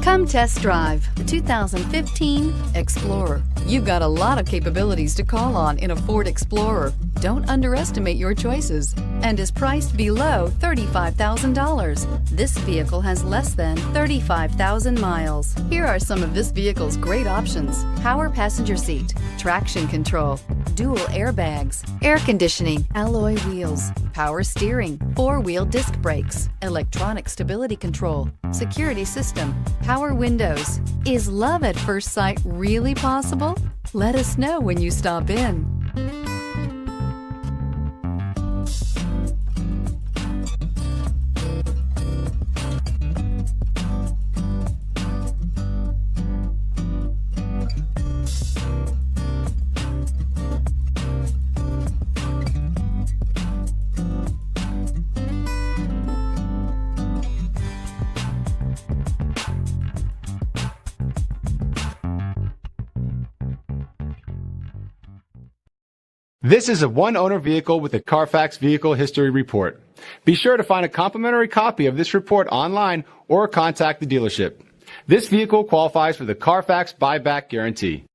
Come test drive the 2015 Explorer. You've got a lot of capabilities to call on in a Ford Explorer. Don't underestimate your choices, and is priced below $35,000. This vehicle has less than 35,000 miles. Here are some of this vehicle's great options: power passenger seat, traction control, dual airbags, air conditioning, alloy wheels, power steering, four-wheel disc brakes, electronic stability control, security system, power windows. Is love at first sight really possible? Let us know when you stop in. This is a one-owner vehicle with a Carfax Vehicle History Report. Be sure to find a complimentary copy of this report online or contact the dealership. This vehicle qualifies for the Carfax Buyback Guarantee.